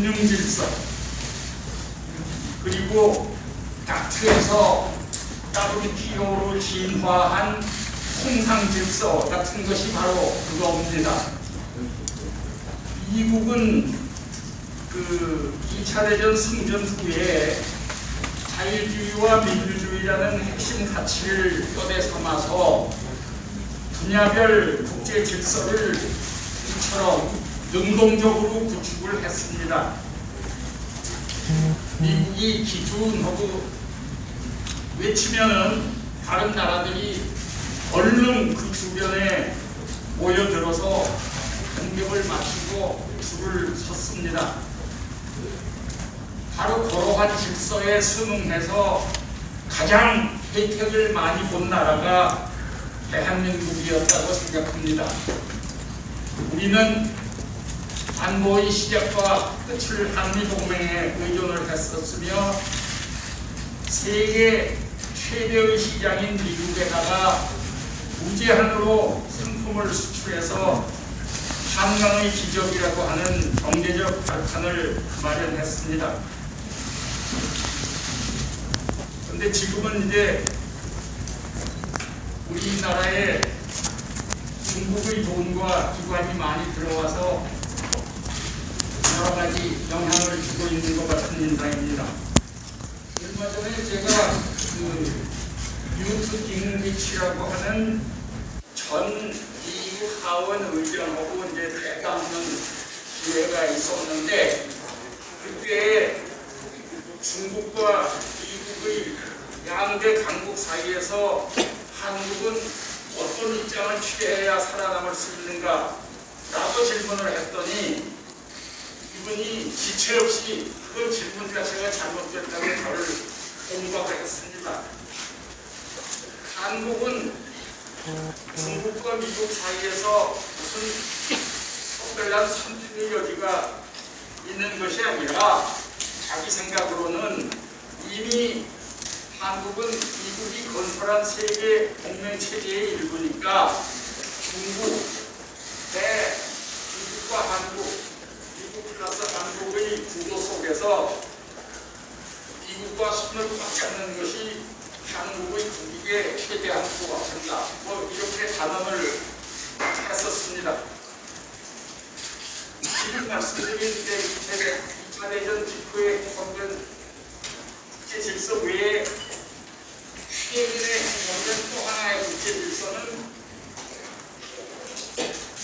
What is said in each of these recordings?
금융 질서, 그리고 다트에서 WTO로 진화한 통상 질서 같은 것이 바로 그겁니다. 미국은 그 2차 대전 승전 후에 자유주의와 민주주의라는 핵심 가치를 뼈대 삼아서 분야별 국제 질서를 이처럼 능동적으로 구축을 했습니다. 미국이 기준하고 외치면은 다른 나라들이 얼른 그 주변에 모여들어서 공격을 마치고 줄을 섰습니다. 바로 그러한 질서에 순응해서 가장 혜택을 많이 본 나라가 대한민국이었다고 생각합니다. 우리는 안보의 시작과 끝을 한미동맹에 의존을 했었으며 세계 최대의 시장인 미국에다가 무제한으로 상품을 수출해서 한강의 기적이라고 하는 경제적 발판을 마련했습니다. 그런데 지금은 이제 우리나라에 중국의 돈과 기관이 많이 들어와서 여러 가지 영향을 주고 있는 것 같은 인상입니다. 얼마 전에 제가 그 뉴트 깅리치라고 하는 전 미국 하원 의장하고 이제 대담하는 기회가 있었는데 그때 중국과 미국의 양대 강국 사이에서 한국은 어떤 입장을 취해야 살아남을 수 있는가 라고 질문을 했더니 이분이 지체 없이 그 질문 자체가 잘못됐다고 저를 공박을 했습니다. 한국은 중국과 미국 사이에서 무슨 특별한 선택의 여지가 있는 것이 아니라 자기 생각으로는 이미 한국은 미국이 건설한 세계 동맹 체제의 일부니까 중국, 미국과 한국, 미국 플러스 한국의 구도 속에서 미국과 손을 꽉 잡는 것이 한국의 국익에 최대한 부합한다. 이렇게 단언을 했었습니다. 지금 말씀드린 세계 2차 대전 직후에 형성된 국제 질서 외에 최근에 형성된 또 하나의 국제 질서는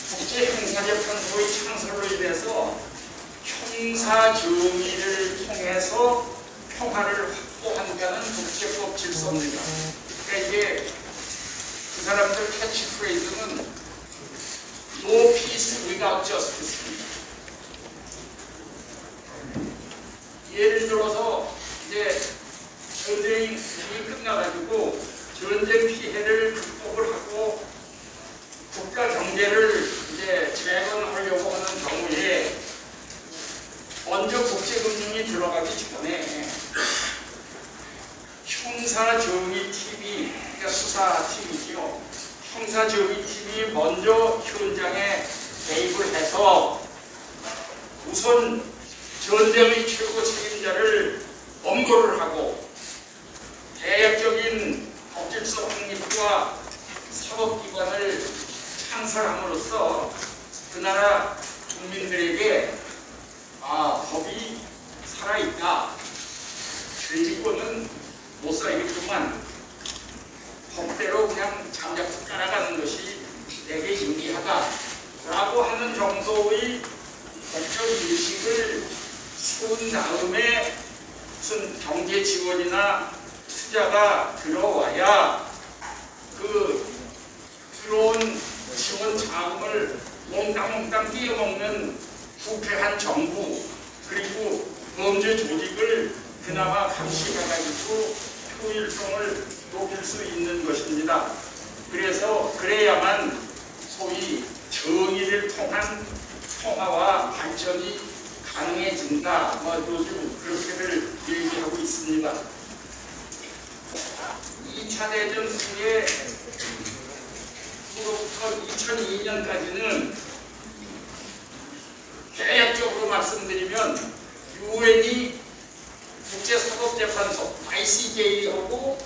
국제 형사재판소의 창설로 인해서 형사 정의를 통해서 평화를 확보한다는 국제법 질서입니다. 그러니까 이게 그 사람들 캐치프레이즈는 No peace without justice입니다. 예를 들어서 이제 전쟁이 끝나가지고 전쟁 피해를 극복을 하고 국가 경제를 이제 재건하려고 하는 경우에 먼저 국제금융이 들어가기 전에 형사정의팀이, 그러니까 수사팀이죠. 형사정의팀이 먼저 현장에 개입을 해서 우선 전쟁의 최고 책임자를 엄벌을 하고 대략적인 법질서 확립과 사법기관을 창설함으로써 그 나라 국민들에게 법이 살아있다. 죄지고는 못 살겠지만 법대로 그냥 잠자코 따라가는 것이 내게 유리하다. 라고 하는 정도의 법적 인식을 세운 다음에 무슨 경제 지원이나 투자가 들어와야 그 들어온 지원 자금을 몽땅몽땅 띄어먹는 부패한 정부 그리고 범죄 조직을 그나마 감시해가지고 효율성을 높일 수 있는 것입니다. 그래서 그래야만 소위 정의를 통한 평화와 발전이 가능해진다. 요즘 그렇게들 얘기하고 있습니다. 2차 대전 후에 후로부터 2002년까지는 대략적으로 말씀드리면 유엔이 국제사법재판소 ICJ하고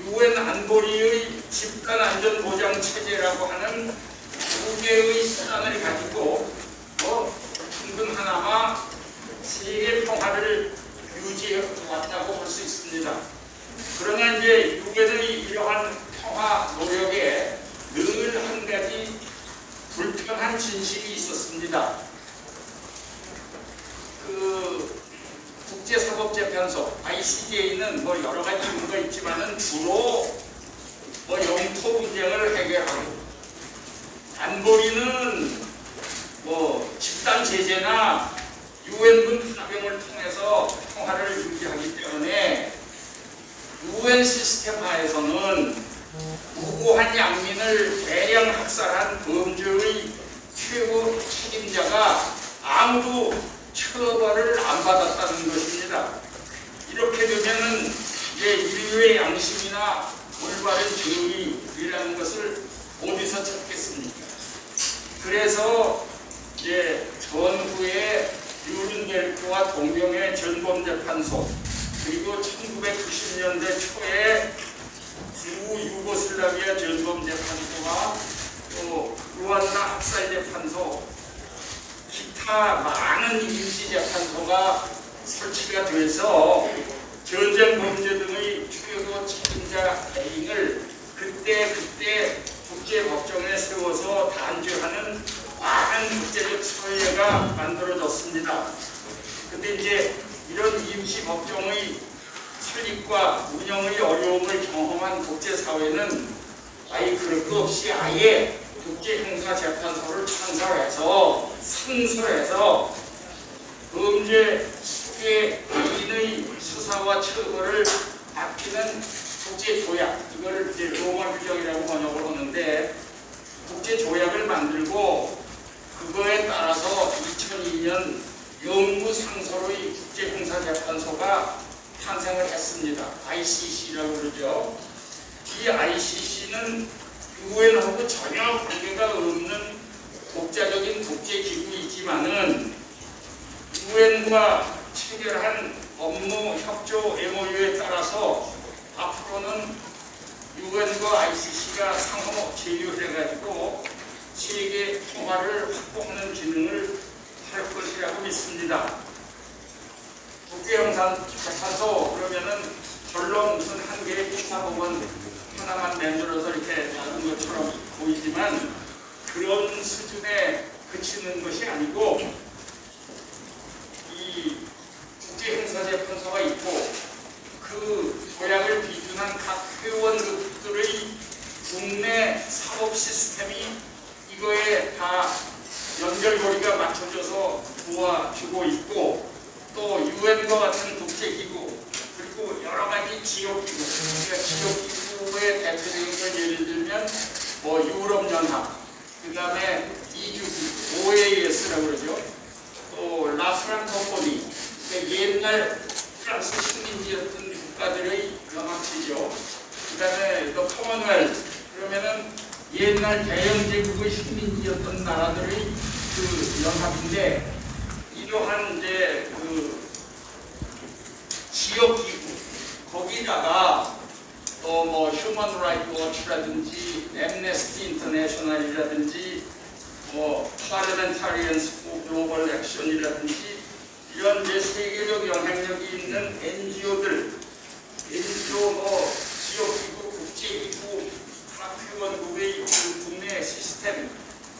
유엔 안보리의 집단안전보장 체제라고 하는 두 개의 수단을 가지고 든든하나마 세계 평화를 유지해 왔다고 볼 수 있습니다. 그러나 이제 유엔의 이러한 평화 노력에 늘 한 가지 불편한 진실이 있었습니다. 그 국제사법재판소 ICJ는 여러 가지 이유가 있지만은 주로 영토 분쟁을 해결하고, 안보리는 집단 제재나 유엔군 파병을 통해서 평화를 유지하기 때문에 유엔 시스템 하에서는 무고한 양민을 대량 학살한 범죄의 최고 책임자가 아무도 처벌을 안 받았다는 것입니다. 이렇게 되면은 이제 인류의 양심이나 올바른 정의라는 것을 어디서 찾겠습니까? 그래서 이제 전후에 뉴른베르크와 동명의 전범재판소, 그리고 1990년대 초에 유고슬라비아 전범재판소와 또 루안다 학살재판소, 기타 많은 임시재판소가 설치가 돼서 전쟁 범죄 등의 최고 책임자 대행을 그때 국제법정에 세워서 단죄하는 많은 국제적 사회가 만들어졌습니다. 근데 이제 이런 임시법정의 설립과 운영의 어려움을 경험한 국제사회는 그럴 것 없이 아예 국제형사재판소를 상설해서 범죄 수괴 개인의 수사와 처벌을 맡기는 국제조약, 이걸 이제 로마 규정이라고 번역을 하는데, 국제조약을 만들고 그거에 따라서 2002년 영구상설의 국제형사재판소가 탄생을 했습니다. ICC라고 그러죠. 이 ICC는 유엔하고 전혀 관계가 없는 독자적인 국제기구이지만은 유엔과 체결한 업무 협조 MOU에 따라서 앞으로는 유엔과 ICC가 상호 제휴해가지고 세계 평화를 확보하는 기능을 할 것이라고 믿습니다. 국제형사재판소 그러면은 결론 무슨 한 개의 형사법원 하나만 만들어서 이렇게 나눈 것처럼 보이지만 그런 수준에 그치는 것이 아니고, 이 국제형사재판소가 있고 그 조약을 비준한 각 회원국들의 국내 사법 시스템이 이거에 다 연결고리가 맞춰져서 도와주고 있고, 또 유엔과 같은 국제기구, 그리고 여러 가지 지역기구, 그러니까 지역기구의 대표적인 걸 예를 들면 유럽연합, 그 다음에 EU기구, OAS라고 그러죠. 또 라프란 컴퍼니, 그러니까 옛날 프랑스 식민지였던 국가들의 연합체죠. 그 다음에 또 커먼웰스, 그러면은 옛날 대영제국의 식민지였던 나라들의 그 연합인데, 이러한 이제 그 지역기구, 거기다가 또 휴먼 라이트 워치라든지 엠네스티 인터내셔널이라든지 파르멘타리언스 포 글로벌 액션이라든지 이런 이제 세계적 영향력이 있는 NGO들, 지역기구, 국제기구, 각 회원국의 국내 시스템,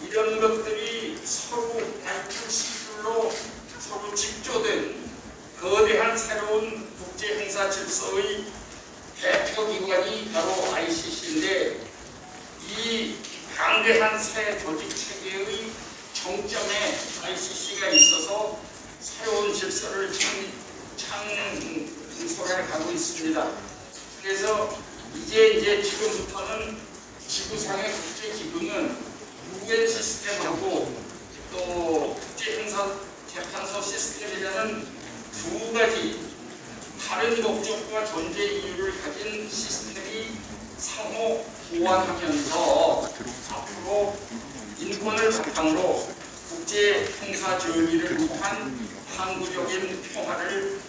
이런 것들이 서로 발표 시줄로 서로 직조된 거대한 새로운 국제형사 질서의 대표 기관이 바로 ICC인데, 이 방대한 새 조직 체계의 정점에 ICC가 있어서 새로운 질서를 창설해 가고 있습니다. 그래서 이제 지금부터는 지구상의 국제기구는 유엔 시스템하고 또 국제형사재판소 시스템이라는 두 가지 다른 목적과 존재 이유를 가진 시스템이 상호 보완하면서 앞으로 인권을 바탕으로 국제 형사 정의를 위한 항구적인 평화를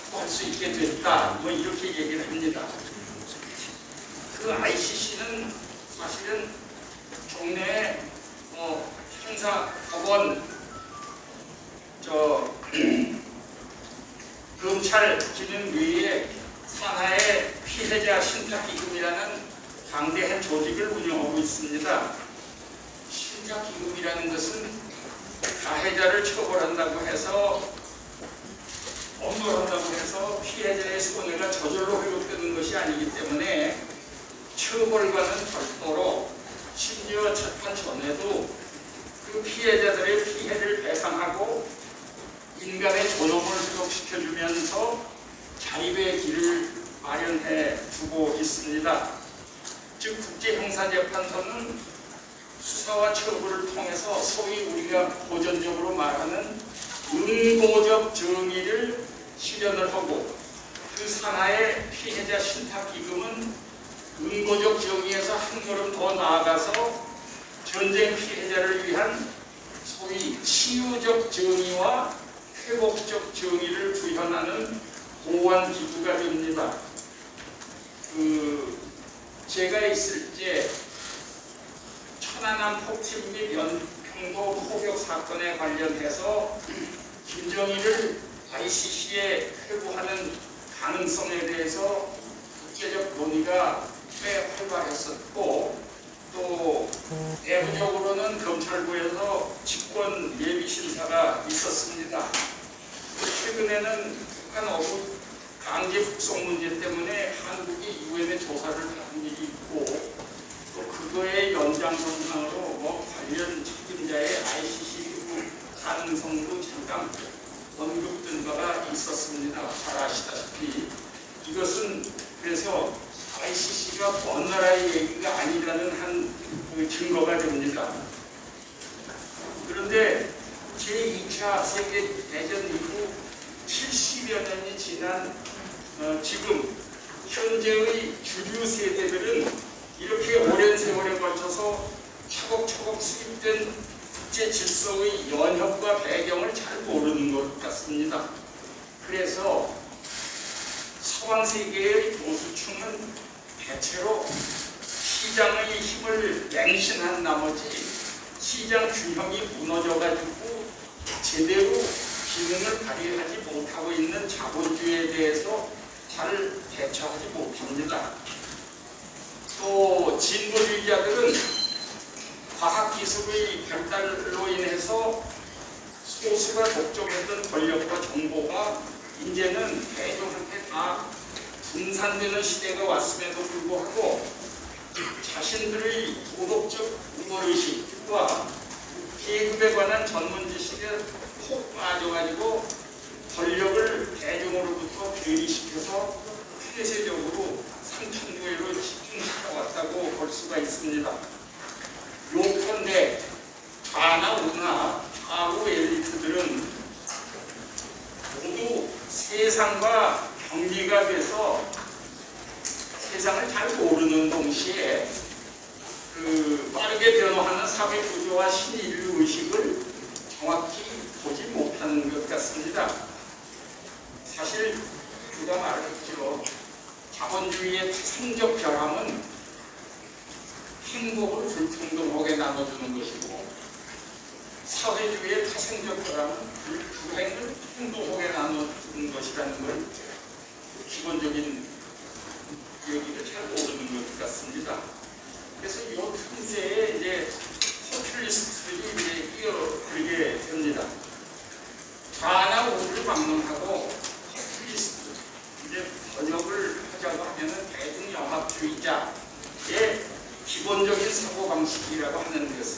확보할 수 있게 됐다. 뭐 이렇게 얘기를 합니다. 그 ICC는 사실은 종래 형사법원 검찰 기능 외에 산하의 피해자 신탁기금이라는 강대한 조직을 운영하고 있습니다. 신탁기금이라는 것은 가해자를 처벌한다고 해서 엄벌한다고 해서 피해자의 손해가 저절로 회복되는 것이 아니기 때문에 처벌과는 별도로 심지어 재판 전에도 그 피해자들의 피해를 배상하고 인간의 존엄을 회복시켜주면서 자립의 길을 마련해 주고 있습니다. 즉 국제형사재판소는 수사와 처벌을 통해서 소위 우리가 고전적으로 말하는 응고적 정의를 실현을 하고 그 산하의 피해자 신탁기금은 응고적 정의에서 한 걸음 더 나아가서 전쟁 피해자를 위한 소위 치유적 정의와 회복적 정의를 구현하는 보완 기구가 됩니다. 제가 있을 때 천안함 폭침 및 연평도 포격 사건에 관련해서 김정일을 ICC에 회부하는 가능성에 대해서 국제적 논의가 꽤 활발했었고 또 내부적으로는 검찰부에서 직권 예비 심사가 있었습니다. 최근에는 북한 어부 강제 북송 문제 때문에 한국이 유엔에 조사를 받은 일이 있고 또 그거의 연장선상으로 관련 책임자의 ICC 가능성도 잠깐 언급된 바가 있었습니다. 잘 아시다시피 이것은 그래서 ICC가 먼 나라의 얘기가 아니라는 한 증거가 됩니다. 그런데 제2차 세계대전 이후 70여 년이 지난 지금 현재의 주류 세대들은 이렇게 오랜 세월에 걸쳐서 차곡차곡 수립된 국제 질서의 연협과 배경을 잘 모르는 것 같습니다. 그래서 서방 세계의 보수층은 대체로 시장의 힘을 맹신한 나머지 시장 균형이 무너져가지고 제대로 기능을 발휘하지 못하고 있는 자본주의에 대해서 잘 대처하지 못합니다. 또 진보주의자들은 과학기술의 발달로 인해서 소수가 독점했던 권력과 정보가 이제는 대중한테 다 분산되는 시대가 왔음에도 불구하고 자신들의 도덕적 우월의식과 계급에 관한 전문 지식에 콕 빠져가지고 권력을 대중으로부터 괴리시켜서 폐쇄적으로 삼천교회로 집중시켜왔다고 볼 수가 있습니다. 요컨대 좌나 우나 좌우 엘리트들은 모두 세상과 경비가 돼서 세상을 잘 모르는 동시에 빠르게 변화하는 사회 구조와 신인류 의식을 정확히 보지 못하는 것 같습니다. 사실 누가 말했죠. 자본주의의 타성적 결함은 행복을 불평등하게 나눠주는 것이고 사회주의의 타성적 결함은 불행을 평등하게 나눠주는 것이라는 걸 기본적인 얘기를 잘 모르는 것 같습니다. 그래서 이 틈새에 이제 포퓰리스트들이 이제 끼어들게 됩니다. 좌나 우를 막론하고 포퓰리스트, 이제 번역을 하자고 하면은 대중영합주의자의 기본적인 사고방식이라고 하는 것은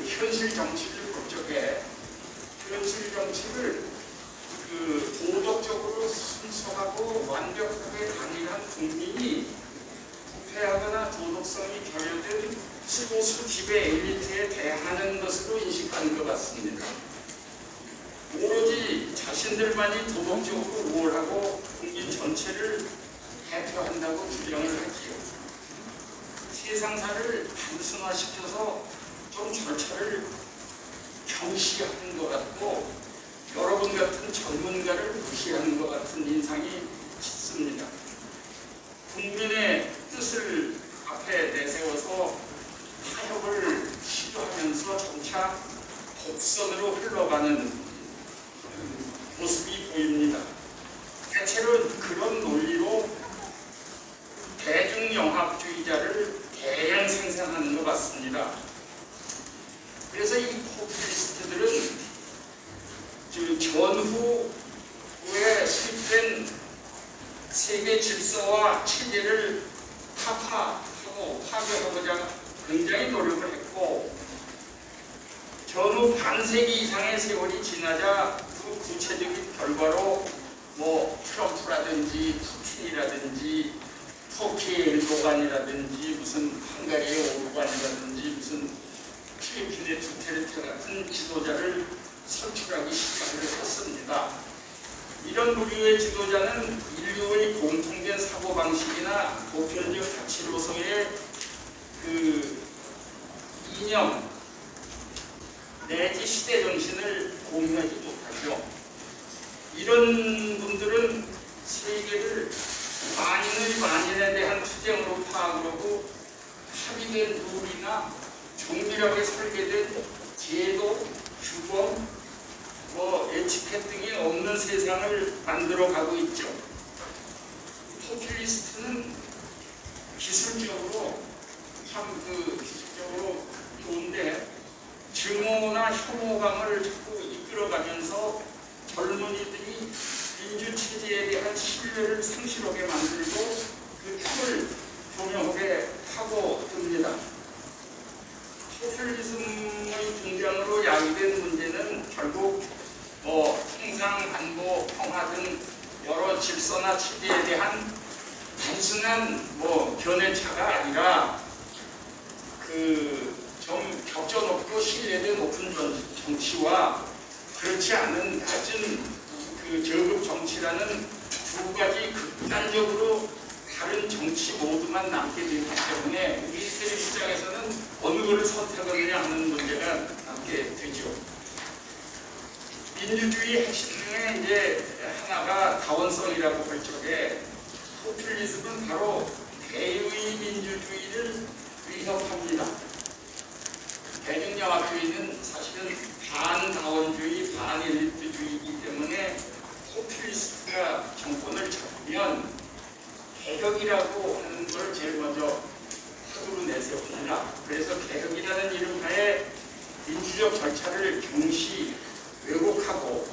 현실 정치를 국적해 현실 정치를 도덕적으로 순수하고 완벽하게 강인한 국민이 부패하거나 도덕성이 결여된 수도수 지배 엘리트에 대하는 것으로 인식하는 것 같습니다. 오로지 자신들만이 도덕적으로 우월하고 국민 전체를 대표한다고 주장을 하지요. 세상사를 단순화시켜서 좀 절차를 경시하는 것 같고 어떤 전문가를 무시하는 것 같은 인상이 짙습니다. 국민의 뜻을 앞에 내세워서 타협을 시도하면서 점차 곡선으로 흘러가는 모습이 보입니다. 대체로 그런 논리로 대중영합주의자를 대량 생산하는 것 같습니다. 그래서 이 포퓰리스트들은 전후에 수립된 세계 질서와 체제를 타파하고 파괴하고자 굉장히 노력을 했고, 전후 반세기 이상의 세월이 지나자 그 구체적인 결과로 트럼프라든지 푸틴이라든지 터키의 엘도간이라든지 무슨 헝가리의 오르반이라든지 무슨 필리핀의 두테르테 같은 지도자를 선출하기 시작을 했습니다. 이런 부류의 지도자는 인류의 공통된 사고방식이나 보편적 가치로서의 그 이념 내지 시대정신을 공유하지 못하죠. 이런 분들은 세계를 만인에 대한 투쟁으로 파악하고 합의된 룰이나 정밀하게 설계된 제도, 규범, 에티켓 등이 없는 세상을 만들어가고 있죠. 포퓰리스트는 기술적으로 기술적으로 좋은데 증오나 혐오감을 자꾸 이끌어가면서 젊은이들이 민주체제에 대한 신뢰를 상실하게 만들고 그 틈을 조명하게 파고듭니다. 포퓰리즘의 등장으로 야기된 문제는 결국 통상, 안보, 평화 등 여러 질서나 체제에 대한 단순한 견해차가 아니라 좀 격조 높고 신뢰도 높은 정치와 그렇지 않은 낮은 저급 정치라는 두 가지 극단적으로 다른 정치 모두만 남게 되기 때문에 우리들 입장에서는 어느 것을 선택하느냐 하는 문제가 남게 되죠. 민주주의 핵심 중에 이제 하나가 다원성이라고 할 적에 포퓰리즘은 바로 대의 민주주의를 위협합니다. 대중영합주의는 사실은 반다원주의, 반엘리트주의이기 때문에 포퓰리스트가 정권을 잡으면 개혁이라고 하는 걸 제일 먼저 화두로 내세웁니다. 그래서 개혁이라는 이름하에 민주적 절차를 경시 왜곡하고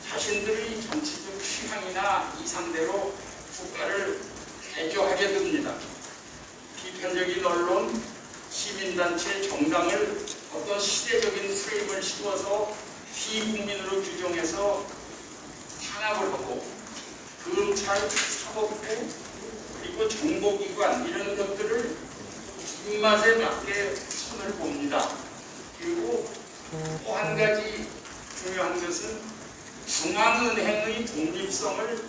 자신들의 정치적 취향이나 이상대로 국가를 개조하게 됩니다. 비편적인 언론, 시민단체, 정당을 어떤 시대적인 프레임을 씌워서 비국민으로 규정해서 탄압을 하고 검찰, 사법부, 그리고 정보기관 이런 것들을 입맛에 맞게 손을 봅니다. 그리고 또 한 가지 중요한 것은 중앙은행의 독립성을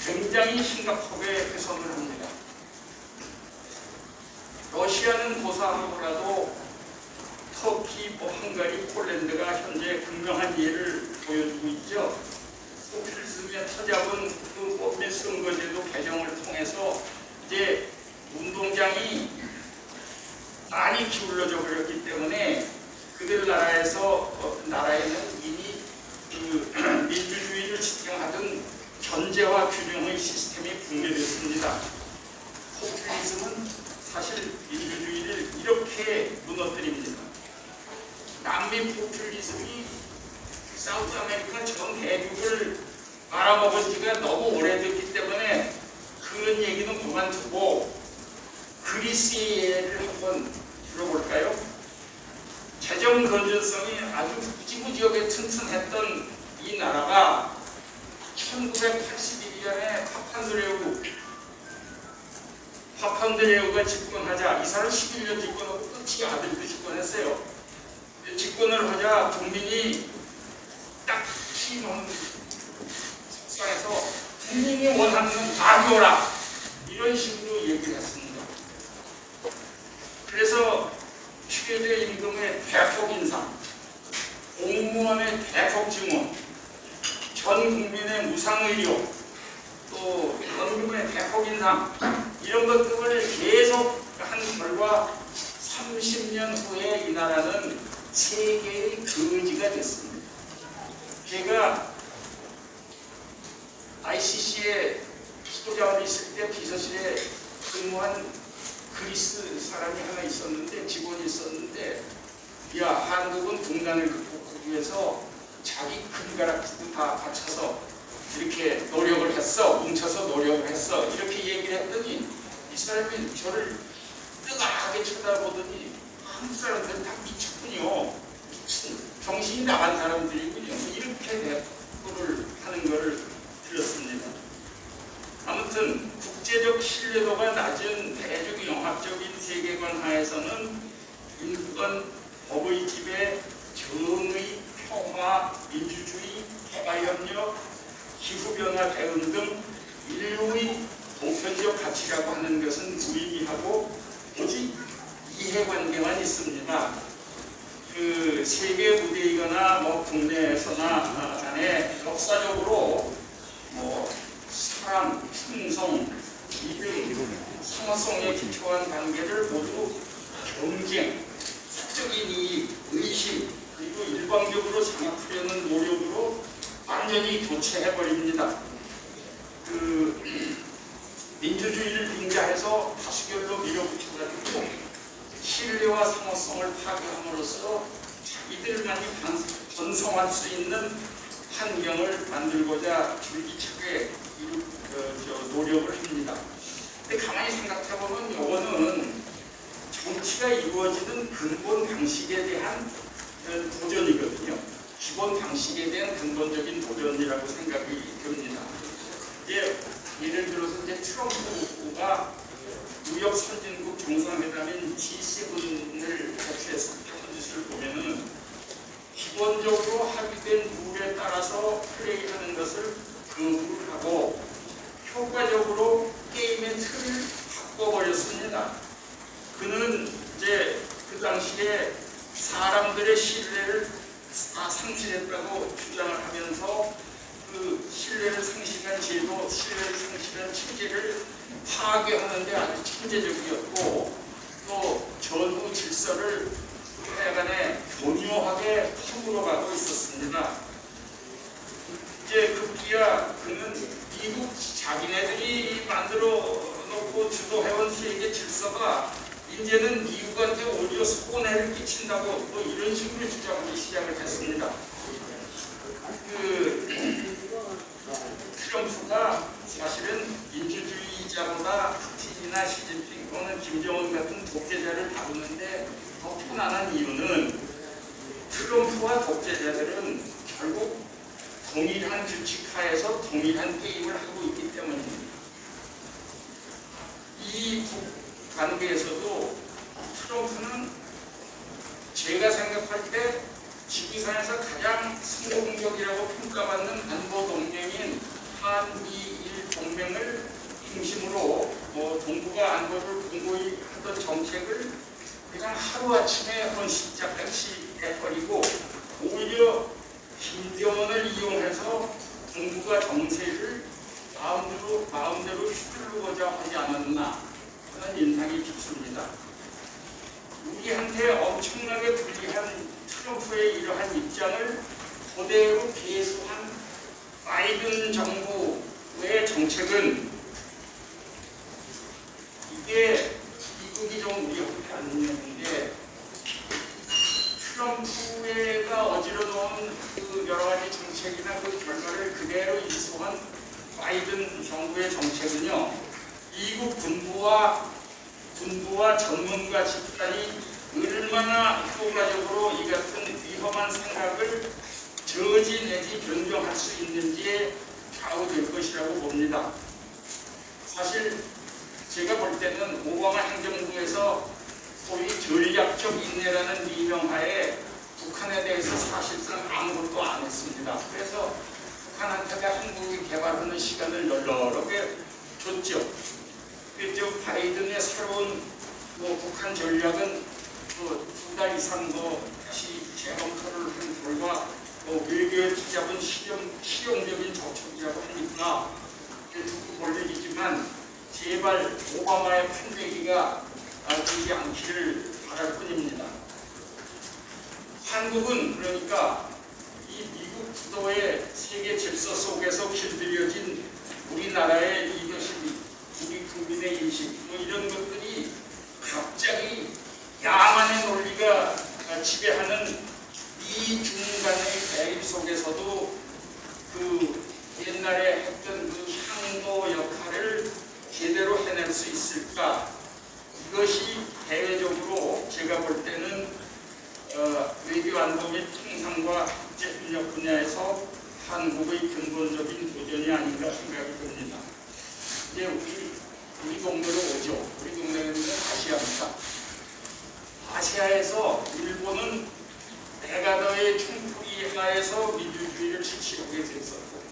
굉장히 심각하게 훼손을 합니다. 러시아는 고사하고라도 터키, 헝가리, 폴란드가 현재 분명한 예를 보여주고 있죠. 포퓰리즘에 터잡은 법률 선거제도 개정을 통해서 이제 운동장이 많이 기울어져 버렸기 때문에 그들 나라에는 이미 민주주의를 지탱하던 견제와 균형의 시스템이 붕괴됐습니다. 포퓰리즘은 사실 민주주의를 이렇게 무너뜨립니다. 남미 포퓰리즘이 사우스 아메리카 전 대륙을 말아먹은 지가 너무 오래됐기 때문에 그런 얘기는 그만두고 그리스의 예를 한번 들어볼까요? 재정 건전성이 아주 무지무지하게 튼튼했던 이 나라가 1981년에 파판드레우가 집권하자, 이 사람 11년 집권하고 끝이 아들도 집권했어요. 집권을 하자 국민이 딱 힘은 속상해서 국민이 원하는 건 다 줘라, 이런 식으로 얘기를 했습니다. 그래서 최대 임금의 대폭 인상, 공무원의 대폭 증원, 전 국민의 무상의료, 또 연금의 대폭 인상 이런 것들을 계속 한 결과 30년 후에 이 나라는 세계의 거지가 됐습니다. 제가 ICC에 수도자원에 있을 때 비서실에 근무한 그리스 사람이 하나 있었는데, 직원이 있었는데, 야, 한국은 국난을 극복하기 위해서 자기 금가락도 다 바쳐서 이렇게 노력을 했어, 뭉쳐서 노력을 했어, 이렇게 얘기를 했더니 이 사람이 저를 뜨거하게 쳐다보더니 한국 사람들은 다 미쳤군요. 미친, 정신이 나간 사람들이군요. 이렇게 대꾸를 하는 것을 들었습니다. 아무튼 국제적 신뢰도가 낮은 대중영합적인 세계관 하에서는 인권, 법의 지배, 정의, 평화, 민주주의, 개발협력, 기후변화 대응 등 인류의 보편적 가치라고 하는 것은 무의미하고 오직 이해관계만 있습니다. 그 세계 무대이거나 국내에서나 간에 역사적으로 사랑, 충성, 믿음, 상호성에 기초한 관계를 모두 경쟁, 사적인 이익, 의심, 그리고 일방적으로 장악하려는 노력으로 완전히 교체해버립니다. 민주주의를 빙자해서 다수결로 밀어붙여가지고 신뢰와 상호성을 파괴함으로써 자기들만이 전성할 수 있는 환경을 만들고자 줄기차게 노력을 합니다. 근데 가만히 생각해보면 이거는 정치가 이루어지는 근본 방식에 대한 도전이거든요. 기본 방식에 대한 근본적인 도전이라고 생각이 듭니다. 예를 들어서 이제 트럼프가 무역 선진국 정상회담인 G7을 개최했을 때 한 짓을 보면은 기본적으로 합의된 룰에 따라서 플레이하는 것을 거부를 하고 효과적으로 게임의 틀을 바꿔버렸습니다. 그는 이제 그 당시에 사람들의 신뢰를 상실했다고 주장을 하면서 그 신뢰를 상실한 제도, 신뢰를 상실한 체제를 파괴하는데 아주 천재적이었고, 또 전후 질서를 하여간에 교묘하게 허물어가고 있었습니다. 이제 급기야 그는 미국 자기네들이 만들어 놓고 주도해온 세계 질서가 이제는 미국한테 오히려 손해를 끼친다고 뭐 이런 식으로 주장하기 시작을 했습니다. 트럼프가 사실은 민주주의자보다 푸틴이나 시진핑 또는 김정은 같은 독재자를 다루는데 더 편안한 이유는 트럼프와 독재자들은 결국 동일한 규칙 하에서 동일한 게임을 하고 있기 때문입니다. 이 관계에서도 트럼프는 제가 생각할 때 지구상에서 가장 성공적이라고 평가받는 안보 동맹인 한미일 동맹을 중심으로 동북아 안보를 공고히 하던 정책을 그냥 하루아침에 원시작같이 해버리고 오히려 김정은을 이용해서 동북아 정세를 마음대로 휘두르고자 하지 않았나 하는 인상이 깊습니다. 우리한테 엄청나게 불리한 트럼프의 이러한 입장을 그대로 계수한 바이든 정부의 정책은 이게 미국이 좀 위협하지 않는데 트럼프가 어지러놓은 그 여러 가지 정책이나 그 결과를 그대로 이수한 바이든 정부의 정책은요, 미국 군부와 전문가 집단이 얼마나 효과적으로 이 같은 위험한 생각을 저지 내지 변경할 수 있는지에 좌우될 것이라고 봅니다. 사실 제가 볼 때는 오바마 행정부에서 소위 전략적 인내라는 미명하에 북한에 대해서 사실상 아무것도 안 했습니다. 그래서 북한한테 한국이 개발하는 시간을 널널하게 줬죠. 그래서 바이든의 새로운 북한 전략은 2달 이상 다시 재검토를 한 결과 외교에 투잡은 실용적인 정책이라고 하니까 듣고 볼 일이지만 제발 오바마의 판매기가 되지 않기를 바랄 뿐입니다. 한국은 그러니까 이 미국 주도의 세계 질서 속에서 길들여진 우리나라의 리더십, 우리 국민의 인식 이런 것들이 갑자기 야만의 논리가 지배하는 미중 간의 대립 속에서도 그 옛날에 했던 그 향도 역할을 제대로 해낼 수 있을까? 이것이 대외적으로 제가 볼 때는 외교 안보 및 통상과 국제협력 분야에서 한국의 근본적인 도전이 아닌가 생각이 듭니다. 이제 우리 동네로 오죠. 우리 동네는 아시아입니다. 아시아에서 일본은 메가더의 총풀이 하에서 민주주의를 실시하게 됐었고,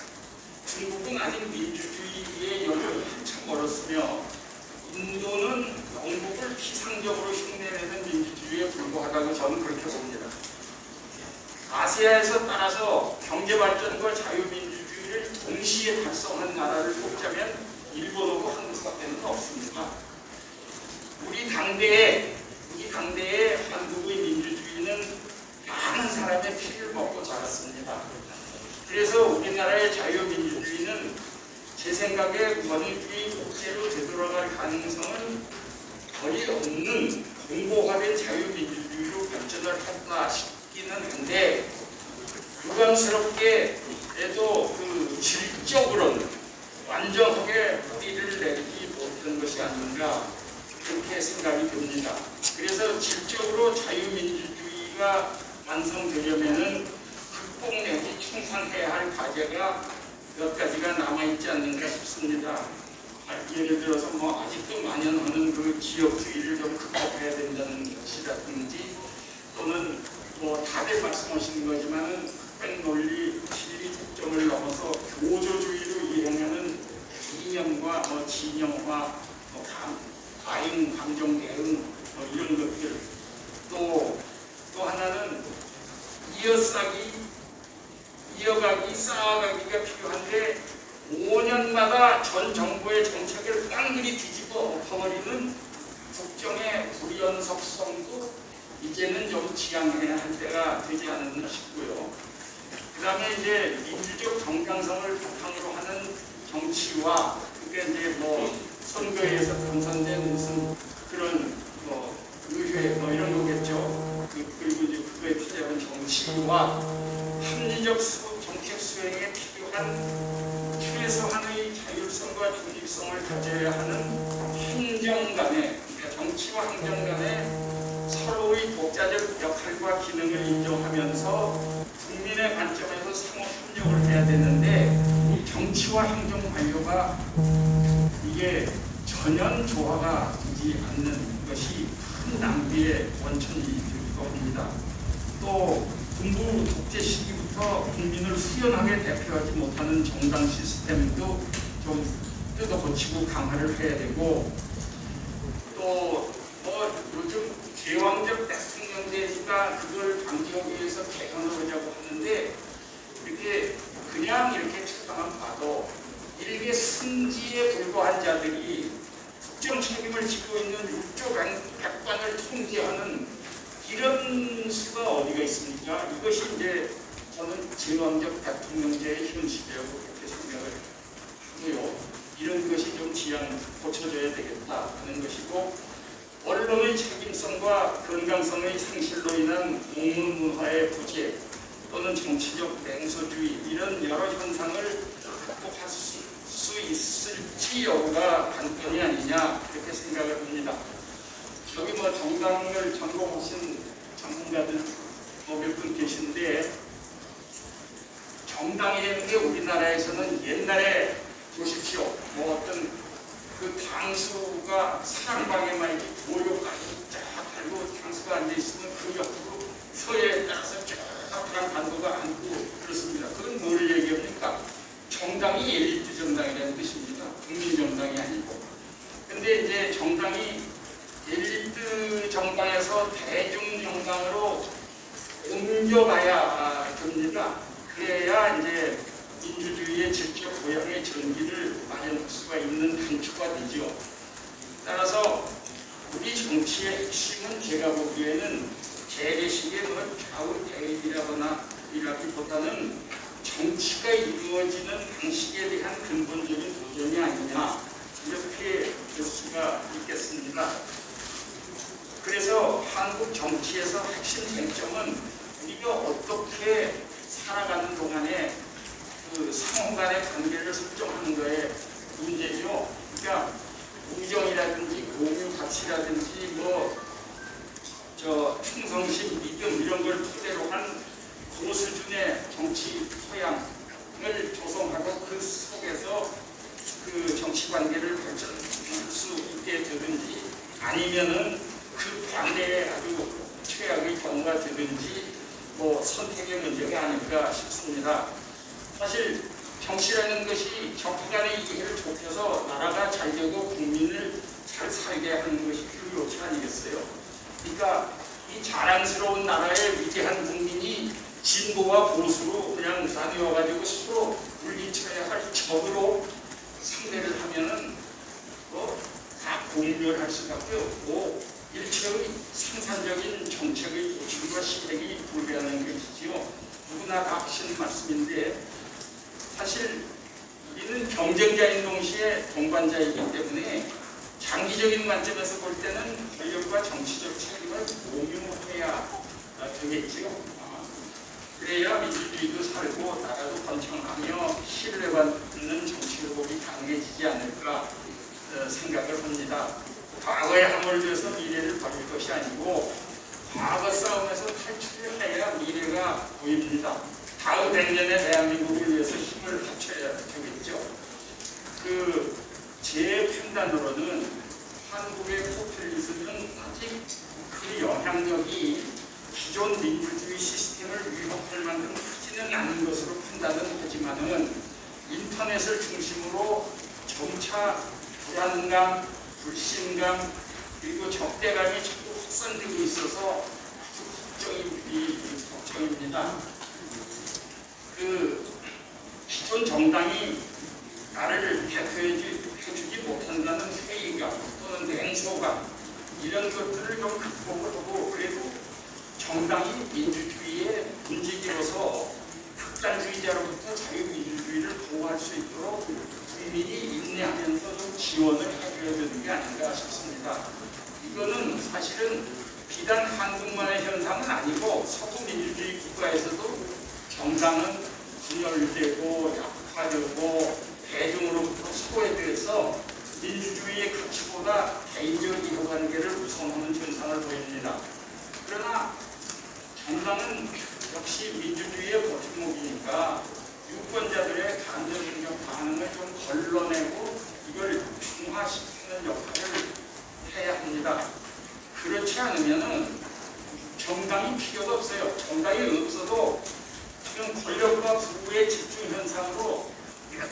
중국은 아직 민주주의의 여력이 한참 멀었으며, 인도는 영국을 피상적으로 흉내내는 민주주의에 불과하다고 저는 그렇게 봅니다. 아시아에서 따라서 경제발전과 자유민주주의를 동시에 달성한 나라를 뽑자면 일본하고 한국밖에는 없습니다. 우리 당대에 한국의 민주주의는 많은 사람의 피를 먹고 자랐습니다. 그래서 우리나라의 자유민주주의는 제 생각에 권위주의 독재로 되돌아갈 가능성은 거의 없는 공고화된 자유민주주의로 발전을 했다 싶기는 한데, 유감스럽게 해도 그 질적으로는 완전하게 뿌리를 내리지 못한 것이 아닌가 그렇게 생각이 듭니다. 그래서 질적으로 자유민주주의가 완성되려면은 극복 내지 충상해야 할 과제가 몇 가지가 남아있지 않는가 싶습니다. 예를 들어서 아직도 만연하는 그 지역주의를 좀 극복해야 된다는 것이라든지, 또는 다들 말씀하시는 거지만은 흑백 논리, 진리 특정을 넘어서 교조주의로 이행하는 이념과 진영화, 과잉 감정 대응 이런 것들, 또 하나는 이어가기, 쌓아가기가 필요한데 5년마다 전 정부의 정책을 깡그리 뒤집어 엎어버리는 국정의 불연속성도 이제는 좀 지양해야 할 때가 되지 않았나 싶고요. 그 다음에 이제 민주적 정당성을 바탕으로 하는 정치와, 그게 이제 선거에서 당선된 무슨 그런 의회 이런 거겠죠. 그리고 이제 그거에 필요한 정치와 합리적 정책 수행에 필요한 최소한의 자율성과 중립성을 가져야 하는 행정 간의, 그러니까 정치와 행정 간의 서로의 독자적 역할과 기능을 인정하면서 국민의 관점에서 상호 협력을 해야 되는데, 정치와 행정 관료가 이게 전혀 조화가 되지 않는 것이 큰 낭비의 원천이 되기도 합니다. 또 군부 독재 시기부터 국민을 수연하게 대표하지 못하는 정당 시스템도 좀 뜯어고치고 강화를 해야 되고, 또 요즘 제왕적 대통령제니까 그걸 방지하기 위해서 개헌을 하자고 하는데, 그냥 이렇게 책방만 봐도 일개 승지에 불과한 자들이 국정 책임을 지고 있는 6조 100관을 통제하는 이런 수가 어디가 있습니까? 이것이 이제 저는 제왕적 대통령제의 현실이라고 그렇게 생각을 하고요. 이런 것이 좀 고쳐져야 되겠다 하는 것이고, 언론의 책임성과 건강성의 상실로 인한 공문 문화의 부재, 또는 정치적 냉소주의, 이런 여러 현상을 극복할 수 있을지 여부가 관건이 아니냐 그렇게 생각을 합니다. 여기 정당을 전공하신 전문가들 몇 분 계신데, 정당이라는 게 우리나라에서는 옛날에 보십시오. 어떤 그 당수가 사랑방에만 이렇게 도료까지 쫙 달고 당수가 앉아있으면 그 옆으로 서예에 따라서 쫙 그런 반도가 앉고 그렇습니다. 그건 뭘 얘기합니까? 정당이 엘리트 정당이라는 뜻입니다. 국민정당이 아니고. 근데 이제 정당이 엘리트 정당에서 대중정당으로 옮겨가야 있습니다. 그래야 이제 민주주의의 질적 고향의 전기를 마련할 수가 있는 단초가 되죠. 따라서 우리 정치의 핵심은 제가 보기에는 재래식의 좌우 대립이라거나 이라기보다는 정치가 이루어지는 방식에 대한 근본적인 도전이 아니냐, 이렇게 볼 수가 있겠습니다. 그래서 한국 정치에서 핵심 쟁점은 우리가 어떻게 살아가는 동안에 그 상호 간의 관계를 설정하는 거에 문제죠. 그러니까 우정이라든지 공유 가치라든지 충성심, 믿음 이런 걸 토대로 한 고수준의 정치 소양을 조성하고 그 속에서 그 정치 관계를 발전할 수 있게 되든지, 아니면은 그 반대에 아주 최악의 경우가 되든지 선택의 문제가 아닐까 싶습니다. 사실 정치라는 것이 정치 간의 이해를 좁혀서 나라가 잘 되고 국민을 잘 살게 하는 것이 그 요치 아니겠어요? 그러니까 이 자랑스러운 나라의 위대한 국민이 진보와 보수로 그냥 나뉘어가지고 서로 물리쳐야 할 적으로 상대를 하면은 다 공멸할 수밖에 없고 일체의 생산적인 정책의 도출과 실행이 불가능한 것이지요. 누구나 다 하시는 말씀인데, 사실 우리는 경쟁자인 동시에 동반자이기 때문에 장기적인 관점에서 볼 때는 권력과 정치적 책임을 공유해야 되겠지요. 그래야 민주주의도 살고 나라도 번창하며 신뢰받는 정치회복이 가능해지지 않을까 생각을 합니다. 과거에 함몰돼서 미래를 버릴 것이 아니고 과거 싸움에서 탈출을 해야 미래가 보입니다. 다음 100년의 대한민국을 위해서 힘을 합쳐야 되겠죠. 제 판단으로는 한국의 포퓰리즘은 아직 그 영향력이 기존 민주주의 시스템을 위협할 만큼 크지는 않은 것으로 판단은 하지만은 인터넷을 중심으로 점차 불안감, 불신감, 그리고 적대감이 자꾸 확산되고 있어서 걱정입니다. 기존 정당이 나를 대표해주지 못한다는 회의감 또는 냉소감, 이런 것들을 좀 극복을 하고, 그래도 정당이 민주주의의 문지기로서 극단주의자로부터 자유민주주의를 보호할 수 있도록 국민이 인내하면서 좀 지원을 해줘야 되는 게 아닌가 싶습니다. 이거는 사실은 비단 한국만의 현상은 아니고 서구 민주주의 국가에서도 정당은 분열되고 약화되고 대중으로부터 소외돼서 민주주의의 가치보다 개인적 이해관계를 우선하는 현상을 보입니다. 그러나 정당은 역시 민주주의의 버팀목이니까 유권자들의 감정적 반응을 좀 걸러내고 이걸 중화시키는 역할을 해야 합니다. 그렇지 않으면은 정당이 필요가 없어요. 정당이 없어도 지금 권력과 부의 집중 현상으로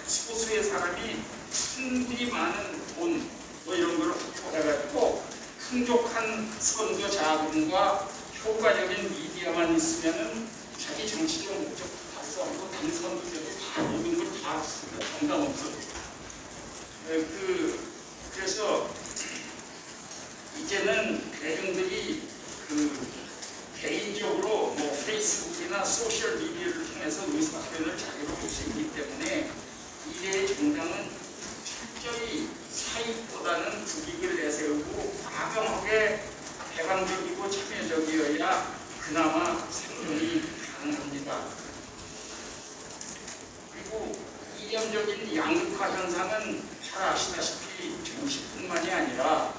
소수의 사람이 충분히 많은 돈 이런 걸 확보해가지고 풍족한 선거 자금과 효과적인 미디어만 있으면은 자기 정치적 목적 달성하고 당선도 되고 다 모든 걸 다 정당 없어요. 그래서 이제는 대중들이 개인적으로 페이스북이나 소셜 미디어를 통해서 의사표현을 자유로 할 수 있기 때문에 이제의 정당은 철저히 사익보다는 국익을 내세우고 과감하게 개방적이고 참여적이어야 그나마 생존이 가능합니다. 그리고 이념적인 양극화 현상은 잘 아시다시피 정치뿐만이 아니라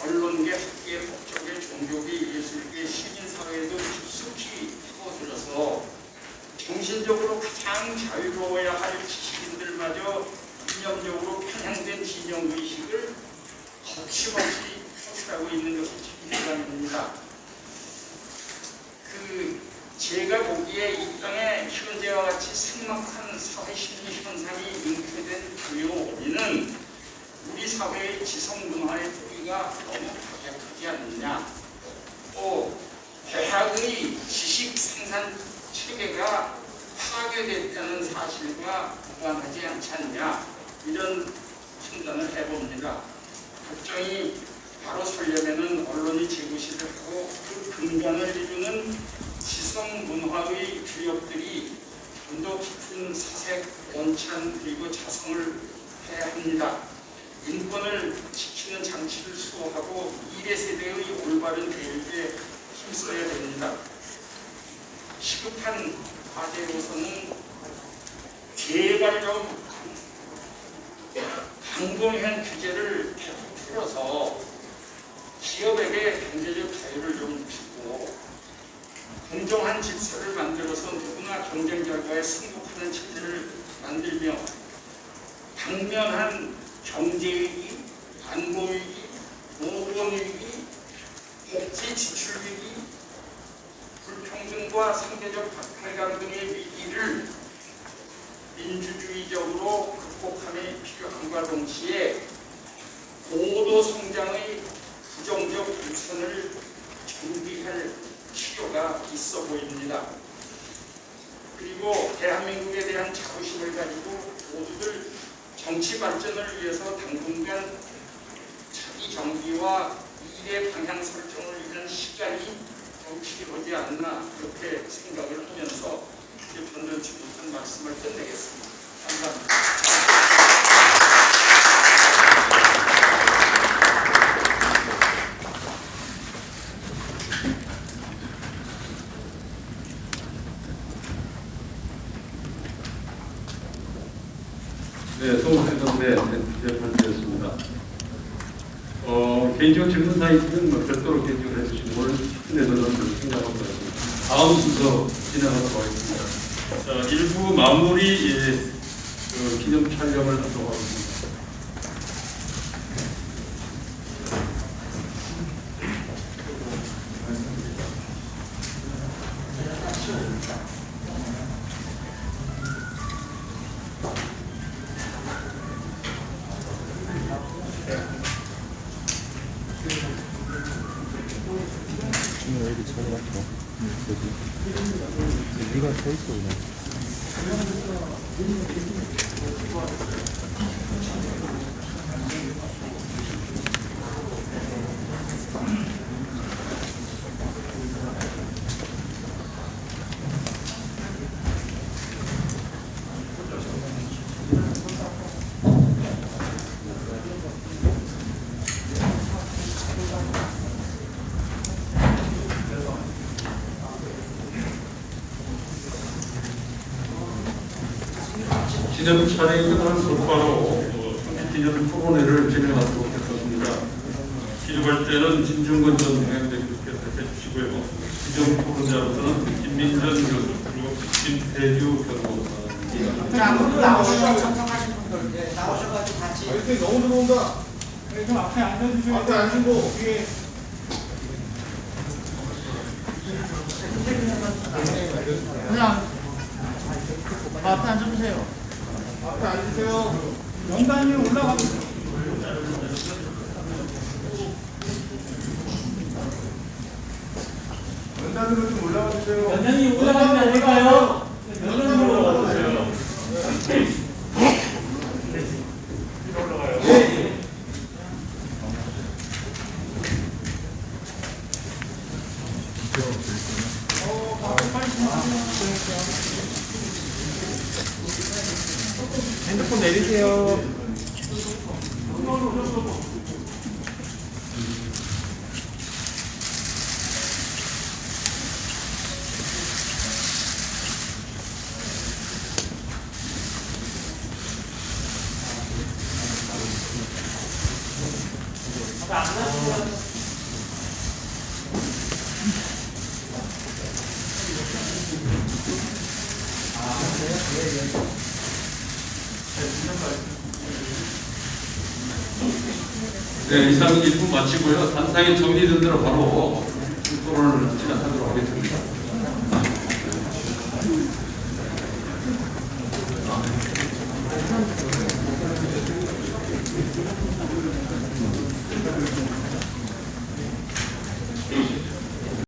언론계, 학계, 법조계, 종교계, 예술계, 시민사회에도 깊숙이 파고들어서 정신적으로 가장 자유로워야 할 지식인들마저 이념적으로 편향된 진영의식을 거침없이 표출하고 있는 것이 진실감입니다. 제가 보기에 이 땅에 현재와 같이 삭막한 사회심리 현상이 잉태된 주요 원인은 우리 사회의 지성문화의 뿌리가 너무 가격하지 않느냐, 또 대학의 지식 생산 체계가 파괴됐다는 사실과 무관하지 않지 않냐, 이런 판단을 해봅니다. 국정이 바로 서려면은 언론이 재구시를 하고 그 근간을 이루는 지성 문화의 주역들이 좀 더 깊은 사색, 원찬 그리고 자성을 해야 합니다. 인권을 지키는 장치를 수호하고 미래 세대의 올바른 대립에 힘써야 됩니다. 시급한 과제로서는 제발 좀 강공한 규제를 계속 풀어서 기업에게 경제적 자유를 좀 주고 공정한 질서를 만들어서 누구나 경쟁 결과에 승복하는 체제를 만들며 당면한 경제위기, 안보위기, 보건위기, 복지 지출위기, 불평등과 상대적 박탈감 등의 위기를 민주주의적으로 극복함이 필요함과 동시에 고도 성장의 부정적 유선을 정비할 필요가 있어 보입니다. 그리고 대한민국에 대한 자부심을 가지고 모두들 정치 발전을 위해서 당분간 자기 정비와 미래 방향 설정을 위한 시간이 좀 필요하지 않나, 그렇게 생각을 하면서 변론치 못한 말씀을 끝내겠습니다. 감사합니다. 네, 송생선대 발표였습니다. 개인적 질문 사이트는 별도로 개인적으로 해주시는 걸 끝내도록 생각하고 있습니다. 다음 순서 진행하도록 하겠습니다. 자, 일부 마무리 기념 촬영을 하도록 하겠습니다. 여기 잘 맞죠? 여기. 네가 서 있어 그냥. 기념 촬영이 끝난 곧바로 기념 토론회를 진행하도록 하겠습니다. 기념할 때는 진중권 전 동양대표께서 해주시고요. 기념 토론자로서는 김민전 교수 그리고 김태규 변호사. 아무도 나오셔서 참석하신 분들 나오셔가지고 같이. 이렇게 너무 들어온다. 좀 앞에 앉아주세요. 앞에 앉으고 뒤에. 그냥 앞에 앉아주세요. 앞에 앉으세요. 연단이 올라가고 있어요. 연단으로 좀 올라와 주세요. 연단이 올라가면 안 될까요? 연단이 올라가 주세요. 핸드폰 내리세요. 네, 이상 1분 마치고요. 단상이 정리된 대로 바로 토론을 진행하도록 하겠습니다.